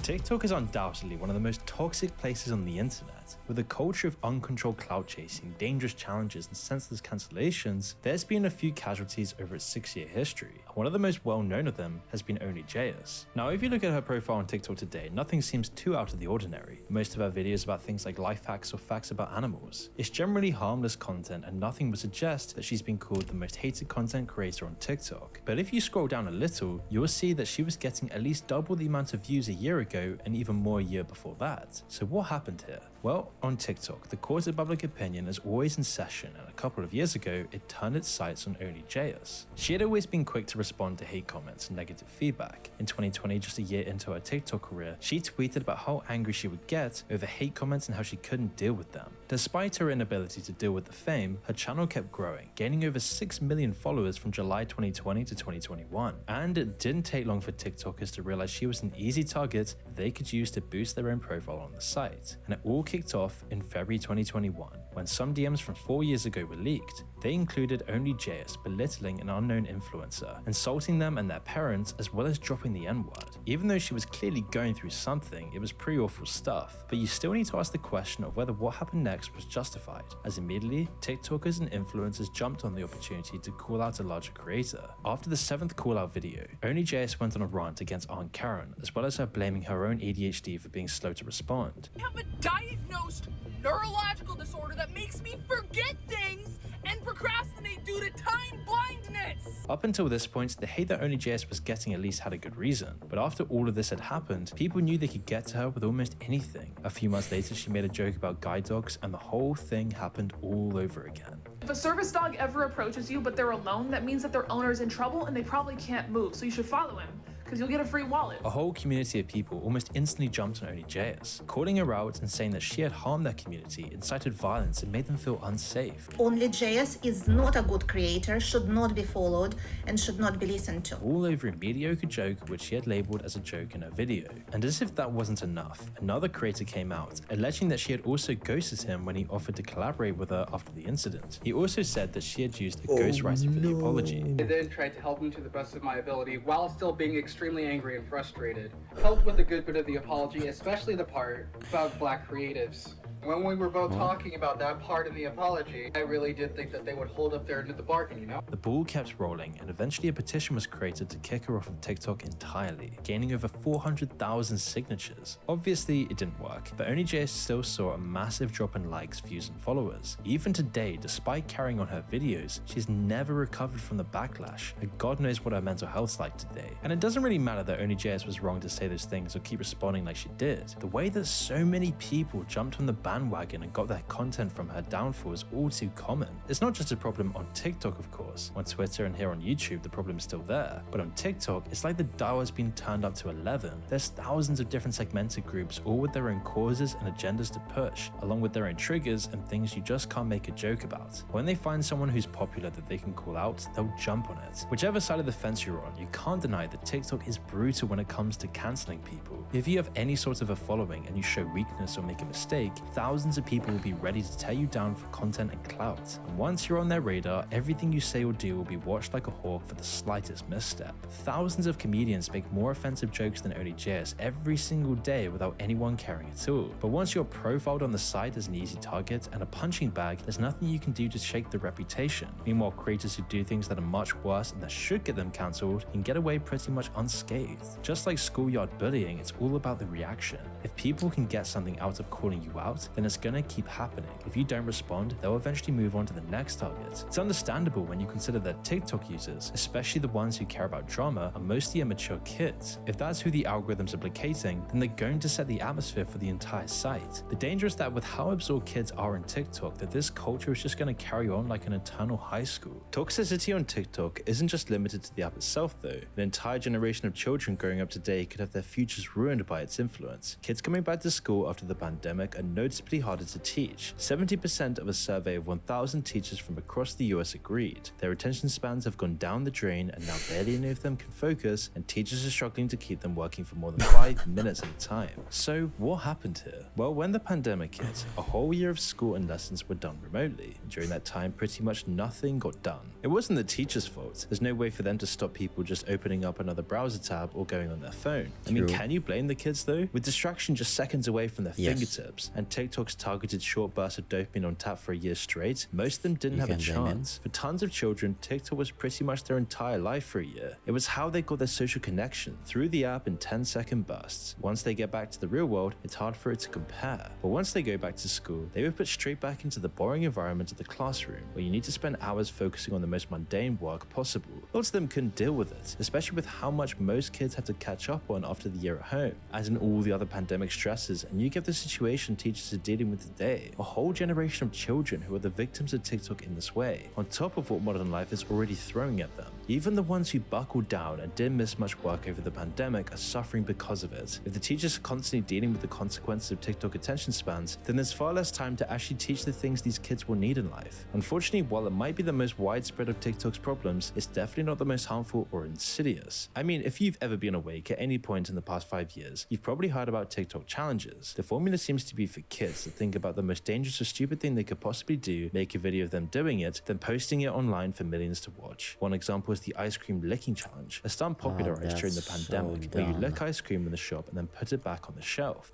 TikTok is undoubtedly one of the most toxic places on the internet. With a culture of uncontrolled clout chasing, dangerous challenges, and senseless cancellations, there's been a few casualties over its 6-year history, and one of the most well-known of them has been onlyJS. Now, if you look at her profile on TikTok today, nothing seems too out of the ordinary. Most of her videos about things like life hacks or facts about animals. It's generally harmless content, and nothing would suggest that she's been called the most hated content creator on TikTok. But if you scroll down a little, you'll see that she was getting at least double the amount of views a year ago and even more a year before that. So what happened here? Well, on TikTok, the court of public opinion is always in session, and a couple of years ago, it turned its sights on onlyJS. She had always been quick to respond to hate comments and negative feedback. In 2020, just a year into her TikTok career, she tweeted about how angry she would get over hate comments and how she couldn't deal with them. Despite her inability to deal with the fame, her channel kept growing, gaining over 6 million followers from July 2020 to 2021. And it didn't take long for TikTokers to realize she was an easy target they could use to boost their own profile on the site. And it all kicked off in February 2021, when some DMs from 4 years ago were leaked. They included onlyJS belittling an unknown influencer, insulting them and their parents, as well as dropping the N-word. Even though she was clearly going through something, it was pretty awful stuff. But you still need to ask the question of whether what happened next was justified, as immediately, TikTokers and influencers jumped on the opportunity to call out a larger creator. After the 7th call-out video, onlyJS went on a rant against Aunt Karen, as well as her blaming her own ADHD for being slow to respond. I have a diagnosed neurological disorder that makes me forget things and procrastinate due to time blindness. Up until this point, the hate that onlyJS was getting at least had a good reason. But after all of this had happened, people knew they could get to her with almost anything. A few months later, she made a joke about guide dogs, and the whole thing happened all over again. If a service dog ever approaches you but they're alone, that means that their owner is in trouble and they probably can't move, so you should follow him, because you'll get a free wallet. A whole community of people almost instantly jumped on onlyJS, calling her out and saying that she had harmed their community, incited violence, and made them feel unsafe. onlyJS is not a good creator, should not be followed, and should not be listened to. All over a mediocre joke which she had labeled as a joke in her video. And as if that wasn't enough, another creator came out, alleging that she had also ghosted him when he offered to collaborate with her after the incident. He also said that she had used a ghostwriter for the apology. I then tried to help him to the best of my ability while still being extremely angry and frustrated. Helped with a good bit of the apology, especially the part about black creatives. When we were both talking about that part in the apology, I really did think that they would hold up their end of the bargain, you know? The ball kept rolling, and eventually a petition was created to kick her off of TikTok entirely, gaining over 400,000 signatures. Obviously, it didn't work, but onlyJS still saw a massive drop in likes, views, and followers. Even today, despite carrying on her videos, she's never recovered from the backlash, and God knows what her mental health's like today. And it doesn't really matter that onlyJS was wrong to say those things or keep responding like she did. The way that so many people jumped on the bandwagon and got their content from her downfall is all too common. It's not just a problem on TikTok, of course. On Twitter and here on YouTube, the problem's still there. But on TikTok, it's like the dial has been turned up to 11. There's thousands of different segmented groups, all with their own causes and agendas to push, along with their own triggers and things you just can't make a joke about. When they find someone who's popular that they can call out, they'll jump on it. Whichever side of the fence you're on, you can't deny that TikTok is brutal when it comes to canceling people. If you have any sort of a following and you show weakness or make a mistake, thousands of people will be ready to tear you down for content and clout. And once you're on their radar, everything you say or do will be watched like a hawk for the slightest misstep. Thousands of comedians make more offensive jokes than onlyJS every single day without anyone caring at all. But once you're profiled on the site as an easy target and a punching bag, there's nothing you can do to shake the reputation. Meanwhile, creators who do things that are much worse and that should get them cancelled can get away pretty much unscathed. Just like schoolyard bullying, it's all about the reaction. If people can get something out of calling you out, then it's gonna keep happening. If you don't respond, they'll eventually move on to the next target. It's understandable when you consider that TikTok users, especially the ones who care about drama, are mostly immature kids. If that's who the algorithms are placating, then they're going to set the atmosphere for the entire site. The danger is that with how absorbed kids are in TikTok, that this culture is just going to carry on like an eternal high school. Toxicity on TikTok isn't just limited to the app itself though. An entire generation of children growing up today could have their futures ruined by its influence. Kids coming back to school after the pandemic are notably noticeably harder to teach. 70% of a survey of 1,000 teachers from across the US agreed. Their attention spans have gone down the drain, and now barely any of them can focus, and teachers are struggling to keep them working for more than 5 minutes at a time. So what happened here? Well, when the pandemic hit, a whole year of school and lessons were done remotely. During that time, pretty much nothing got done. It wasn't the teacher's fault. There's no way for them to stop people just opening up another browser tab or going on their phone. I mean, can you blame the kids though? With distraction just seconds away from their fingertips, and TikTok's targeted short bursts of dopamine on tap for a year straight, most of them didn't have a chance. For tons of children, TikTok was pretty much their entire life for a year. It was how they got their social connection, through the app in 10-second bursts. Once they get back to the real world, it's hard for it to compare. But once they go back to school, they were put straight back into the boring environment of the classroom, where you need to spend hours focusing on the most mundane work possible. Lots of them couldn't deal with it, especially with how much most kids had to catch up on after the year at home. As in all the other pandemic stresses, and you get the situation teachers are dealing with today. A whole generation of children who are the victims of TikTok in this way, on top of what modern life is already throwing at them. Even the ones who buckled down and didn't miss much work over the pandemic are suffering because of it. If the teachers are constantly dealing with the consequences of TikTok attention spans, then there's far less time to actually teach the things these kids will need in life. Unfortunately, while it might be the most widespread of TikTok's problems, it's definitely not the most harmful or insidious. I mean, if you've ever been awake at any point in the past 5 years, you've probably heard about TikTok challenges. The formula seems to be for kids to think about the most dangerous or stupid thing they could possibly do, make a video of them doing it, then posting it online for millions to watch. One example is the ice cream licking challenge, a stunt popularized during the pandemic, where you lick ice cream in the shop and then put it back on the shelf.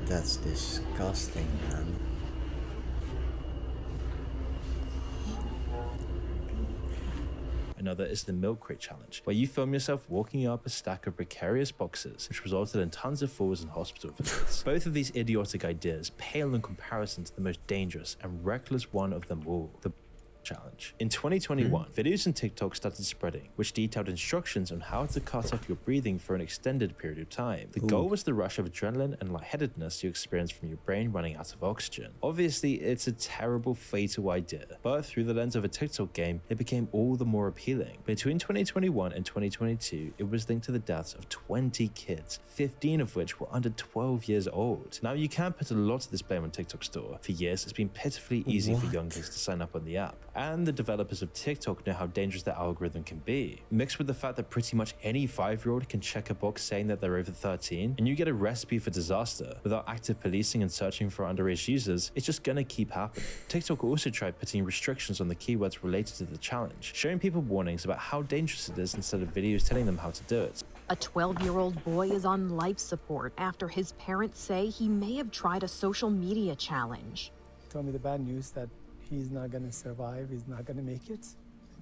That's disgusting, man. Another is the milk crate challenge, where you film yourself walking up a stack of precarious boxes, which resulted in tons of falls and hospital visits. Both of these idiotic ideas pale in comparison to the most dangerous and reckless one of them all, the challenge. In 2021, videos on TikTok started spreading, which detailed instructions on how to cut off your breathing for an extended period of time. The goal was the rush of adrenaline and lightheadedness you experience from your brain running out of oxygen. Obviously, it's a terrible, fatal idea, but through the lens of a TikTok game, it became all the more appealing. Between 2021 and 2022, it was linked to the deaths of 20 kids, 15 of which were under 12 years old. Now, you can put a lot of this blame on TikTok Store. For years, it's been pitifully easy for young kids to sign up on the app, and the developers of TikTok know how dangerous the algorithm can be. Mixed with the fact that pretty much any 5-year-old can check a box saying that they're over 13, and you get a recipe for disaster. Without active policing and searching for underage users, it's just gonna keep happening. TikTok also tried putting restrictions on the keywords related to the challenge, showing people warnings about how dangerous it is instead of videos telling them how to do it. A 12-year-old boy is on life support after his parents say he may have tried a social media challenge. Told me the bad news that he's not going to survive, he's not going to make it.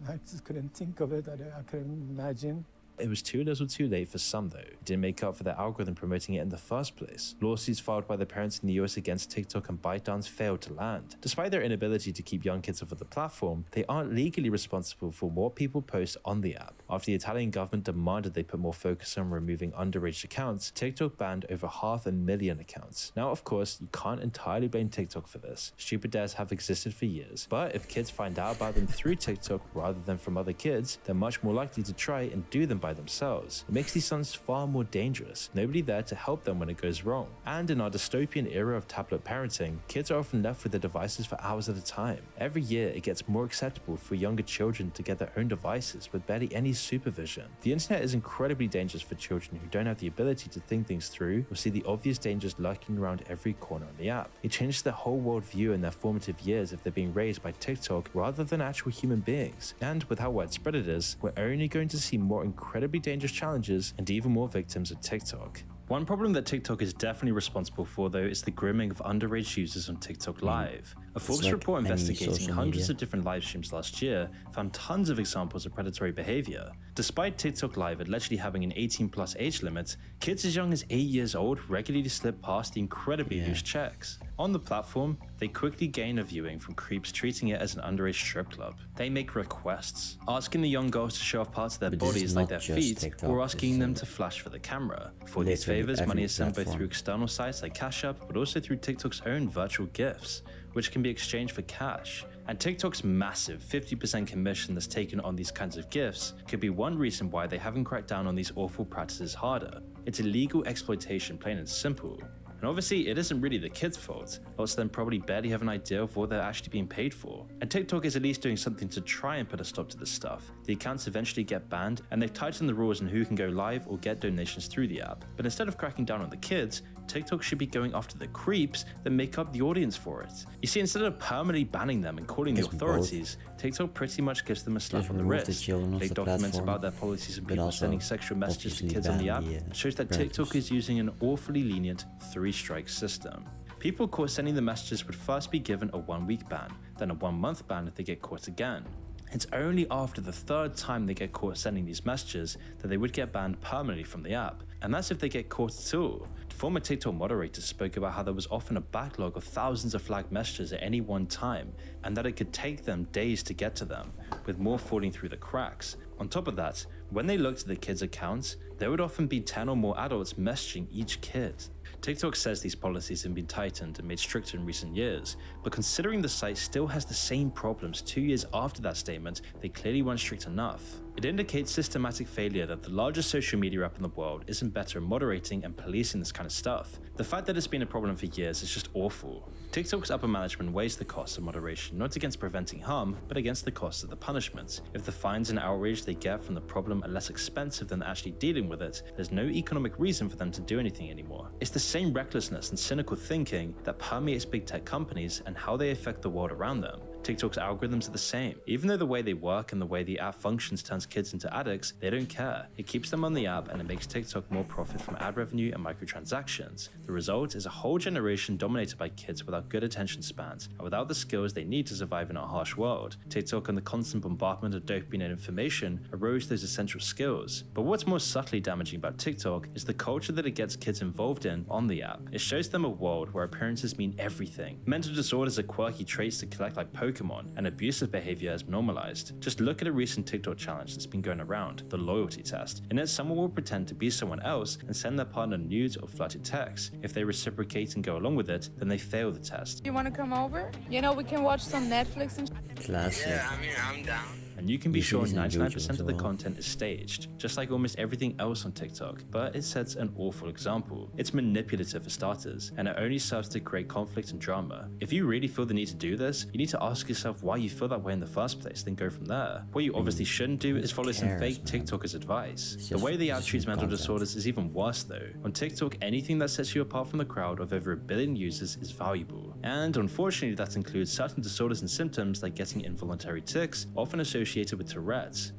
I just couldn't think of it, I couldn't imagine. It was too little too late for some though. It didn't make up for the algorithm promoting it in the first place. Lawsuits filed by the parents in the US against TikTok and ByteDance failed to land. Despite their inability to keep young kids off of the platform, they aren't legally responsible for what people post on the app. After the Italian government demanded they put more focus on removing underage accounts, TikTok banned over 500,000 accounts. Now, of course, you can't entirely blame TikTok for this. Stupid dares have existed for years, but if kids find out about them through TikTok rather than from other kids, they're much more likely to try and do them by themselves. It makes these sons far more dangerous. Nobody there to help them when it goes wrong. And in our dystopian era of tablet parenting, kids are often left with their devices for hours at a time. Every year, it gets more acceptable for younger children to get their own devices with barely any supervision. The internet is incredibly dangerous for children who don't have the ability to think things through or see the obvious dangers lurking around every corner on the app. It changes their whole worldview in their formative years if they're being raised by TikTok rather than actual human beings. And with how widespread it is, we're only going to see more incredibly dangerous challenges and even more victims of TikTok. One problem that TikTok is definitely responsible for, though, is the grooming of underage users on TikTok Live. A Forbes report investigating hundreds of different live streams last year found tons of examples of predatory behavior. Despite TikTok Live allegedly having an 18+ age limit, kids as young as 8 years old regularly slip past the incredibly loose checks. On the platform, they quickly gain a viewing from creeps treating it as an underage strip club. They make requests, asking the young girls to show off parts of their bodies like their feet, or asking them to flash for the camera. For these favors, money is sent both through external sites like Cash App, but also through TikTok's own virtual gifts, which can be exchanged for cash. And TikTok's massive 50% commission that's taken on these kinds of gifts could be one reason why they haven't cracked down on these awful practices harder. It's illegal exploitation, plain and simple. And obviously, it isn't really the kids' fault. Lots of them probably barely have an idea of what they're actually being paid for. And TikTok is at least doing something to try and put a stop to this stuff. The accounts eventually get banned, and they've tightened the rules on who can go live or get donations through the app. But instead of cracking down on the kids, TikTok should be going after the creeps that make up the audience for it. You see, instead of permanently banning them and calling the authorities, TikTok pretty much gives them a slap on the wrist. They document about their policies and people sending sexual messages to kids on the app. It shows that TikTok is using an awfully lenient 3-strike system. People caught sending the messages would first be given a 1-week ban, then a 1-month ban if they get caught again. It's only after the 3rd time they get caught sending these messages that they would get banned permanently from the app, and that's if they get caught at all. Former TikTok moderators spoke about how there was often a backlog of thousands of flagged messages at any one time, and that it could take them days to get to them, with more falling through the cracks. On top of that, when they looked at the kids' accounts, there would often be 10 or more adults messaging each kid. TikTok says these policies have been tightened and made stricter in recent years, but considering the site still has the same problems 2 years after that statement, they clearly weren't strict enough. It indicates systematic failure that the largest social media app in the world isn't better at moderating and policing this kind of stuff. The fact that it's been a problem for years is just awful. TikTok's upper management weighs the cost of moderation not against preventing harm, but against the cost of the punishments. If the fines and outrage they get from the problem are less expensive than actually dealing with it, there's no economic reason for them to do anything anymore. It's the same recklessness and cynical thinking that permeates big tech companies and how they affect the world around them. TikTok's algorithms are the same. Even though the way they work and the way the app functions turns kids into addicts, they don't care. It keeps them on the app and it makes TikTok more profit from ad revenue and microtransactions. The result is a whole generation dominated by kids without good attention spans and without the skills they need to survive in our harsh world. TikTok and the constant bombardment of dopamine and information erodes those essential skills. But what's more subtly damaging about TikTok is the culture that it gets kids involved in on the app. It shows them a world where appearances mean everything. Mental disorders are quirky traits to collect like Pokemon, and abusive behavior is normalized. Just look at a recent TikTok challenge that's been going around, the loyalty test. In it, someone will pretend to be someone else and send their partner nudes or flirty texts. If they reciprocate and go along with it, then they fail the test. You want to come over? You know, we can watch some Netflix and Classic. Yeah, I mean, I'm down. And you can be sure Usually it's 99% of the well. content is staged, just like almost everything else on TikTok, but it sets an awful example. It's manipulative for starters, and it only serves to create conflict and drama. If you really feel the need to do this, you need to ask yourself why you feel that way in the first place, then go from there. What you obviously shouldn't do is follow some fake TikTokers' advice. The way the app treats mental disorders is even worse though. On TikTok, anything that sets you apart from the crowd of over 1 billion users is valuable. And unfortunately, that includes certain disorders and symptoms like getting involuntary tics, often associated with Tourette's.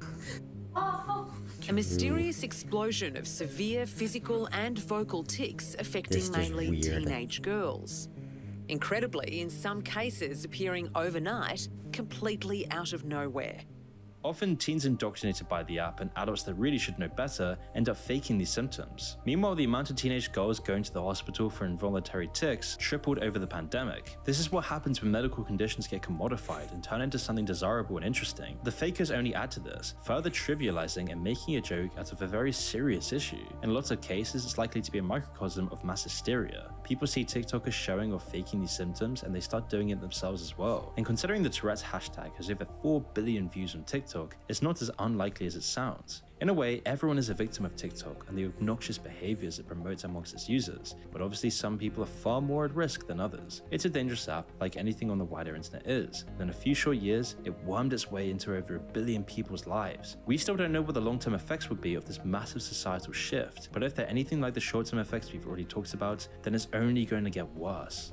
A mysterious explosion of severe physical and vocal tics affecting mainly teenage girls. Incredibly, in some cases appearing overnight, completely out of nowhere. Often, teens indoctrinated by the app and adults that really should know better end up faking these symptoms. Meanwhile, the amount of teenage girls going to the hospital for involuntary tics tripled over the pandemic. This is what happens when medical conditions get commodified and turn into something desirable and interesting. The fakers only add to this, further trivializing and making a joke out of a very serious issue. In lots of cases, it's likely to be a microcosm of mass hysteria. People see TikTokers showing or faking these symptoms and they start doing it themselves as well. And considering the Tourette's hashtag has over 4 billion views on TikTok, it's not as unlikely as it sounds. In a way, everyone is a victim of TikTok and the obnoxious behaviors it promotes amongst its users, but obviously some people are far more at risk than others. It's a dangerous app, like anything on the wider internet is. In a few short years, it wormed its way into over 1 billion people's lives. We still don't know what the long-term effects would be of this massive societal shift, but if they're anything like the short-term effects we've already talked about, then it's only going to get worse.